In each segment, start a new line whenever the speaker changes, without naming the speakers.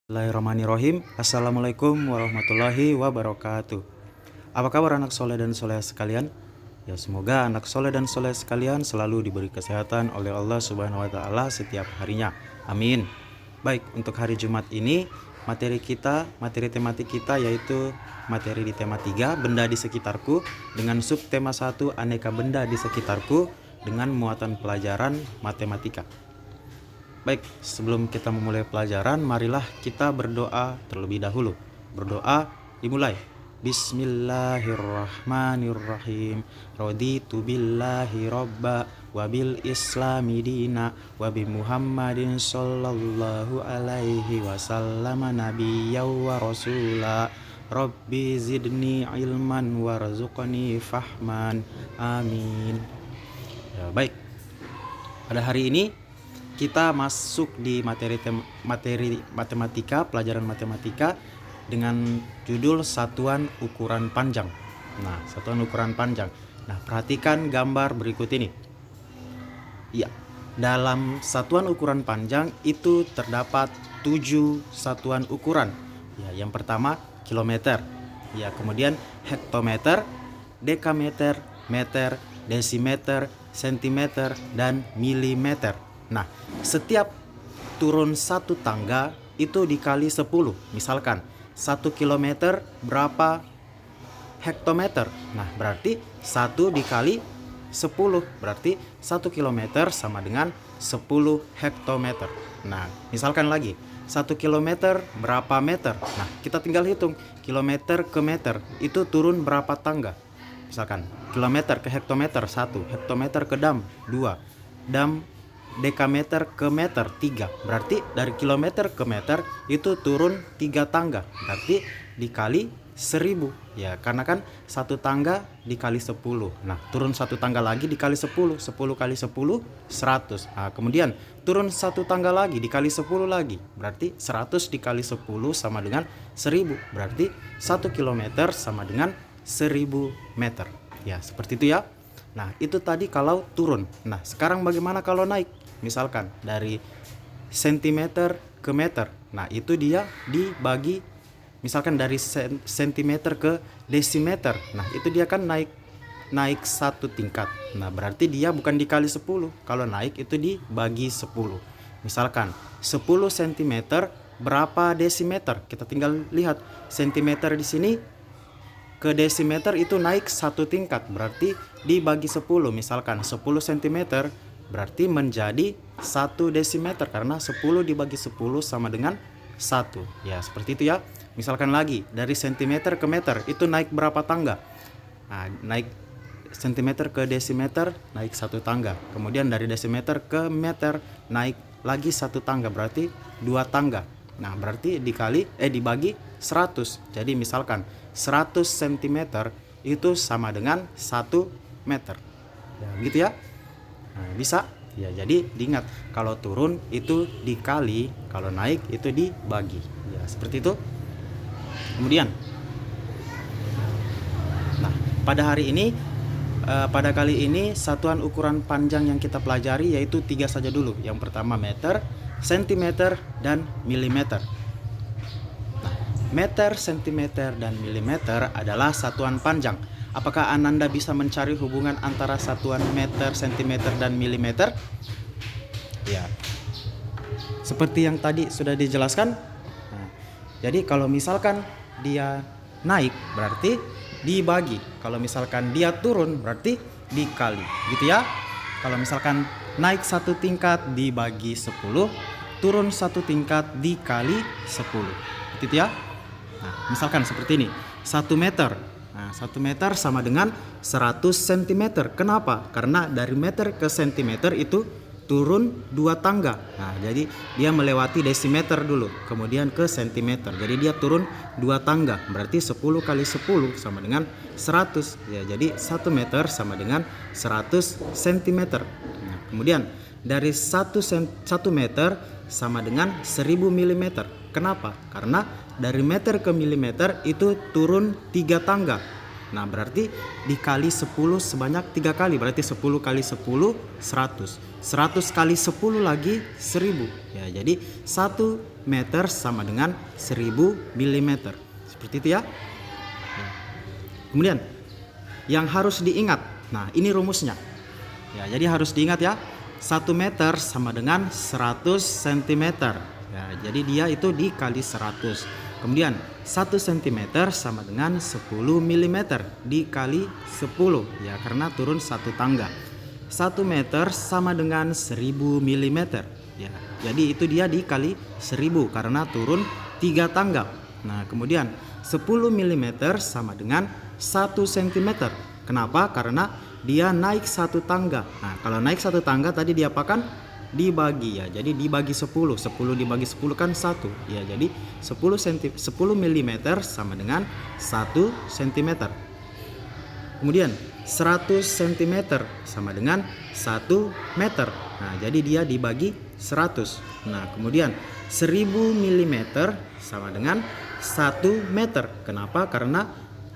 Bismillahirrahmanirrahim. Assalamualaikum warahmatullahi wabarakatuh. Apa kabar anak soleh dan soleh sekalian? Ya, semoga anak soleh dan soleh sekalian selalu diberi kesehatan oleh Allah Subhanahu wa taala setiap harinya. Amin. Baik, untuk hari Jumat ini materi tematik kita yaitu materi di tema 3, benda di sekitarku, dengan subtema 1, aneka benda di sekitarku, dengan muatan pelajaran matematika. Baik, sebelum kita memulai pelajaran, marilah kita berdoa terlebih dahulu. Berdoa dimulai. Bismillahirrahmanirrahim. Raditu billahi robba wabil islami dina wabi Muhammadin sallallahu alaihi wasallam nabiyya wa rasula. Rabbi zidni ilman warzuqni fahman. Amin. Ya, baik. Pada hari ini kita masuk di materi matematika, pelajaran matematika dengan judul satuan ukuran panjang. Nah, satuan ukuran panjang. Nah, perhatikan gambar berikut ini. Ya, dalam satuan ukuran panjang itu terdapat 7 satuan ukuran. Ya, yang pertama kilometer. Ya, kemudian hektometer, dekameter, meter, desimeter, sentimeter, dan milimeter. Nah, setiap turun satu tangga itu dikali 10. Misalkan 1 kilometer berapa hektometer? Nah, berarti 1 dikali 10. Berarti 1 kilometer sama dengan 10 hektometer. Nah, misalkan lagi 1 kilometer berapa meter? Nah, kita tinggal hitung. Kilometer ke meter itu turun berapa tangga? Misalkan kilometer ke hektometer 1, hektometer ke dam 2, dam dekameter ke meter 3. Berarti dari kilometer ke meter itu turun 3 tangga. Berarti dikali 1000. Ya, karena kan satu tangga dikali 10. Nah, turun satu tangga lagi dikali 10. 10 kali 10 100. Nah, kemudian turun satu tangga lagi dikali 10 lagi. Berarti 100 dikali 10 sama dengan 1000. Berarti 1 kilometer sama dengan 1000 meter. Ya, seperti itu ya. Nah, itu tadi kalau turun. Nah, sekarang bagaimana kalau naik? Misalkan dari sentimeter ke meter. Nah, itu dia dibagi, misalkan dari sentimeter ke desimeter. Nah, itu dia kan naik satu tingkat. Nah, berarti dia bukan dikali 10. Kalau naik itu dibagi 10. Misalkan 10 cm berapa desimeter? Kita tinggal lihat sentimeter di sini ke desimeter itu naik satu tingkat. Berarti dibagi 10. Misalkan 10 cm berarti menjadi 1 desimeter, karena 10 dibagi 10 sama dengan 1. Ya, seperti itu ya. Misalkan lagi dari sentimeter ke meter itu naik berapa tangga? Nah, naik sentimeter ke desimeter naik 1 tangga. Kemudian dari desimeter ke meter naik lagi 1 tangga, berarti 2 tangga. Nah, berarti dibagi 100. Jadi misalkan 100 cm itu sama dengan 1 meter. Ya, gitu ya. Nah, bisa ya, jadi diingat kalau turun itu dikali, kalau naik itu dibagi. Ya, seperti itu. Kemudian nah, pada kali ini satuan ukuran panjang yang kita pelajari yaitu 3 saja dulu. Yang pertama meter, sentimeter, dan milimeter. Nah, meter, sentimeter, dan milimeter adalah satuan panjang. Apakah Ananda bisa mencari hubungan antara satuan meter, sentimeter, dan milimeter? Ya, seperti yang tadi sudah dijelaskan. Nah, jadi kalau misalkan dia naik berarti dibagi. Kalau misalkan dia turun berarti dikali. Gitu ya. Kalau misalkan naik 1 tingkat dibagi 10, turun 1 tingkat dikali 10. Gitu ya. Nah, misalkan seperti ini. 1 meter. Nah, 1 meter sama dengan 100 cm. Kenapa? Karena dari meter ke sentimeter itu turun 2 tangga. Nah, jadi dia melewati desimeter dulu, kemudian ke sentimeter. Jadi dia turun 2 tangga. Berarti 10 kali 10 sama dengan 100. Ya, jadi 1 meter sama dengan 100 cm. Nah, kemudian dari 1 meter sama dengan 1000 mm. Kenapa? Karena dari meter ke milimeter itu turun 3 tangga. Nah berarti dikali 10 sebanyak 3 kali, berarti 10 kali 10 100. 100 kali 10 lagi 1000. Ya, jadi 1 meter sama dengan 1000 mm. Seperti itu ya. Kemudian yang harus diingat, nah ini rumusnya. Ya, jadi harus diingat ya. 1 meter sama dengan 100 cm. Ya, jadi dia itu dikali 100. Kemudian 1 cm sama dengan 10 mm dikali 10. Ya, karena turun 1 tangga. 1 meter sama dengan 1000 mm. Ya, jadi itu dia dikali 1000 karena turun 3 tangga. Nah, kemudian 10 mm sama dengan 1 cm. Kenapa? Karena dia naik 1 tangga. Nah, kalau naik 1 tangga tadi diapakan? Dibagi ya. Jadi dibagi 10. 10 dibagi 10 kan 1. Ya, jadi 10 mm sama dengan 1 cm. Kemudian 100 cm sama dengan 1 meter. Nah, jadi dia dibagi 100. Nah, kemudian 1000 mm sama dengan 1 meter. Kenapa? Karena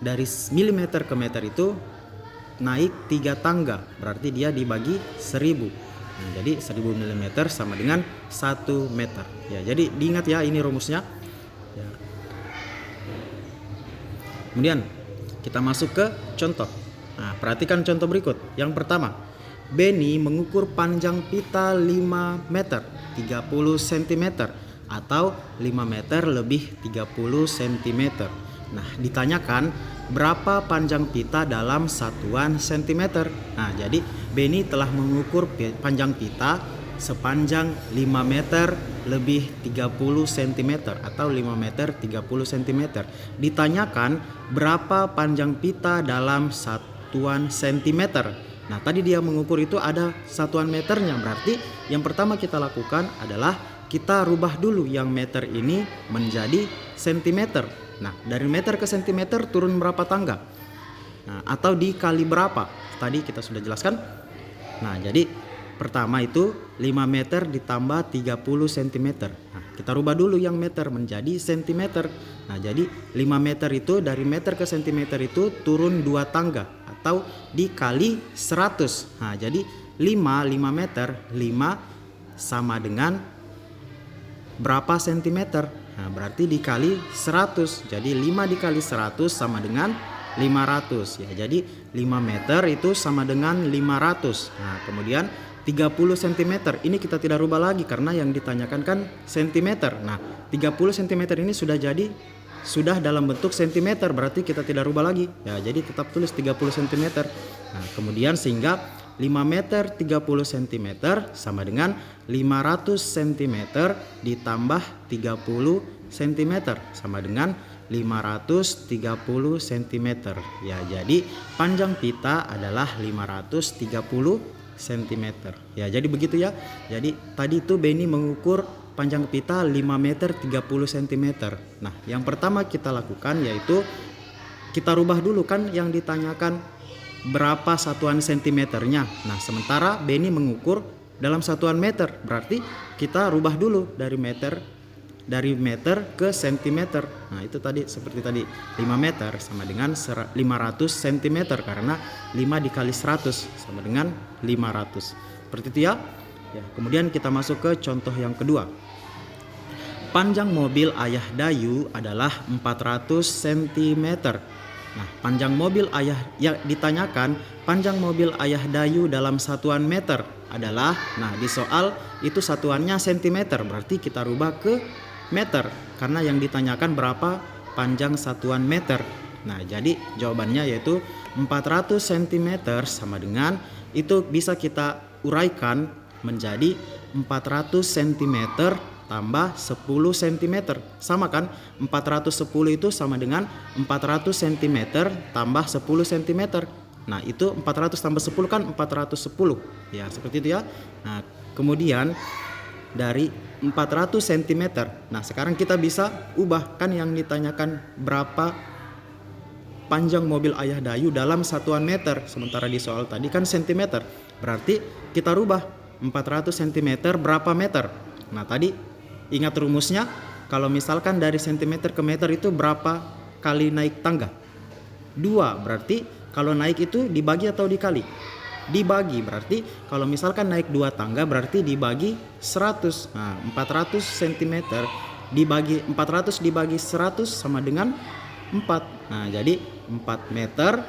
dari milimeter ke meter itu naik 3 tangga, berarti dia dibagi 1000. Nah, jadi 1000 mm sama dengan 1 meter. Ya, jadi diingat ya, ini rumusnya. Ya. Kemudian kita masuk ke contoh. Nah, perhatikan contoh berikut. Yang pertama, Benny mengukur panjang pita 5 meter 30 cm atau 5 meter lebih 30 cm. Nah, ditanyakan berapa panjang pita dalam satuan cm. Nah, jadi Benny telah mengukur panjang pita sepanjang 5 meter lebih 30 cm atau 5 meter 30 cm. Ditanyakan berapa panjang pita dalam satuan cm. Nah, tadi dia mengukur itu ada satuan meternya. Berarti yang pertama kita lakukan adalah kita rubah dulu yang meter ini menjadi cm. Nah, dari meter ke cm turun berapa tangga? Nah, atau dikali berapa? Tadi kita sudah jelaskan. Nah, jadi pertama itu 5 meter ditambah 30 cm. Nah, kita rubah dulu yang meter menjadi cm. Nah, jadi 5 meter itu dari meter ke cm itu turun 2 tangga atau dikali 100. Nah, jadi 5 meter, 5 sama dengan berapa cm? Nah, berarti dikali 100. Jadi 5 dikali 100 sama dengan 500 ya. Jadi 5 meter itu sama dengan 500. Nah, kemudian 30 cm ini kita tidak rubah lagi karena yang ditanyakan kan cm. Nah, 30 cm ini sudah dalam bentuk cm, berarti kita tidak rubah lagi. Ya, jadi tetap tulis 30 cm. Nah, kemudian sehingga 5 meter 30 cm sama dengan 500 cm ditambah 30 cm sama dengan 530 cm. Ya, jadi panjang pita adalah 530 cm. Ya, jadi begitu ya. Jadi tadi itu Benny mengukur panjang pita 5 meter 30 cm. Nah, yang pertama kita lakukan yaitu kita rubah dulu kan yang ditanyakan berapa satuan sentimeternya. Nah, sementara Benny mengukur dalam satuan meter, berarti kita rubah dulu dari meter ke sentimeter. Nah, itu tadi seperti tadi 5 meter sama dengan 500 cm karena 5 dikali 100 sama dengan 500. Seperti itu ya. Ya, kemudian kita masuk ke contoh yang kedua. Panjang mobil Ayah Dayu adalah 400 cm. Nah, panjang mobil ayah yang ditanyakan, panjang mobil Ayah Dayu dalam satuan meter adalah, nah di soal itu satuannya cm, berarti kita rubah ke meter karena yang ditanyakan berapa panjang satuan meter. Nah, jadi jawabannya yaitu 400 cm sama dengan, itu bisa kita uraikan menjadi 400 cm tambah 10 cm. Sama kan? 410 itu sama dengan 400 cm tambah 10 cm. Nah, itu 400 tambah 10 kan 410. Ya, seperti itu ya. Nah, kemudian dari 400 cm. Nah, sekarang kita bisa ubah kan yang ditanyakan berapa panjang mobil Ayah Dayu dalam satuan meter. Sementara di soal tadi kan cm. Berarti kita rubah 400 cm berapa meter. Nah, tadi ingat rumusnya, kalau misalkan dari cm ke meter itu berapa kali naik tangga? 2 berarti kalau naik itu dibagi atau dikali? Dibagi, berarti kalau misalkan naik 2 tangga berarti dibagi 100. Nah, 400 cm dibagi 400 dibagi 100 sama dengan 4. Nah, jadi 4 meter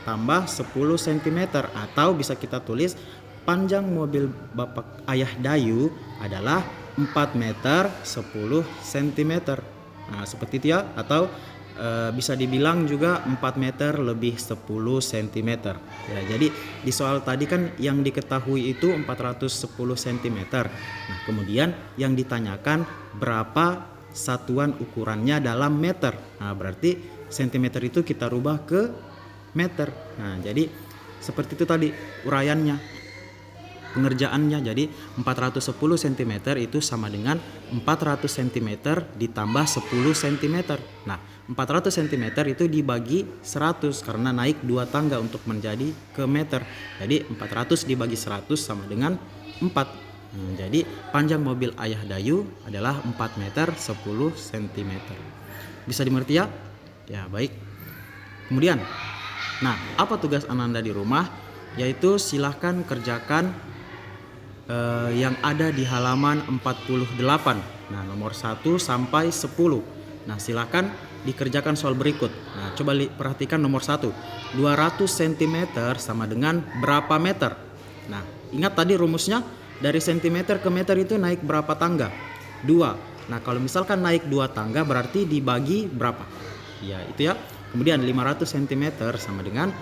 tambah 10 cm, atau bisa kita tulis panjang mobil Bapak Ayah Dayu adalah 4 meter 10 cm. Nah, seperti itu ya, atau bisa dibilang juga 4 meter lebih 10 cm. Ya, jadi di soal tadi kan yang diketahui itu 410 cm. Nah, kemudian yang ditanyakan berapa satuan ukurannya dalam meter. Nah, berarti cm itu kita rubah ke meter. Nah, jadi seperti itu tadi uraiannya, pengerjaannya. Jadi 410 cm itu sama dengan 400 cm ditambah 10 cm. Nah, 400 cm itu dibagi 100 karena naik 2 tangga untuk menjadi ke meter. Jadi 400 dibagi 100 sama dengan 4. Jadi panjang mobil Ayah Dayu adalah 4 meter 10 cm. Bisa dimengerti ya? Ya, baik. Kemudian, nah, apa tugas Ananda di rumah? Yaitu silahkan kerjakan yang ada di halaman 48. Nah, nomor 1 sampai 10. Nah, silahkan dikerjakan soal berikut. Nah, coba perhatikan nomor 1. 200 cm sama dengan berapa meter? Nah, ingat tadi rumusnya, dari cm ke meter itu naik berapa tangga? 2. Nah, kalau misalkan naik 2 tangga berarti dibagi berapa? Ya, itu ya. Kemudian 500 cm sama dengan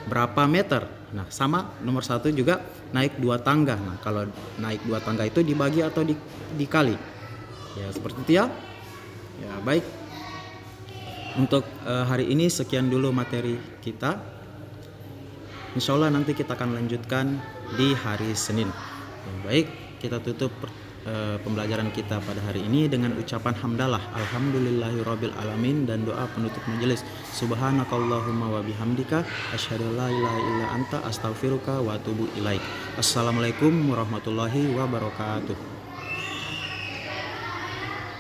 berapa meter? Nah, sama nomor 1 juga naik 2 tangga. Nah, kalau naik 2 tangga itu dibagi atau dikali? Ya, seperti itu ya. Ya, baik. Untuk hari ini sekian dulu materi kita. Insya Allah nanti kita akan lanjutkan di hari Senin. Ya, baik, kita tutup pembelajaran kita pada hari ini dengan ucapan hamdalah alhamdulillahirabbil alamin dan doa penutup majelis. Subhanakallahumma wa bihamdika asyhadu an la ilaha illa anta astaghfiruka wa atubu ilaik. Assalamualaikum warahmatullahi wabarakatuh.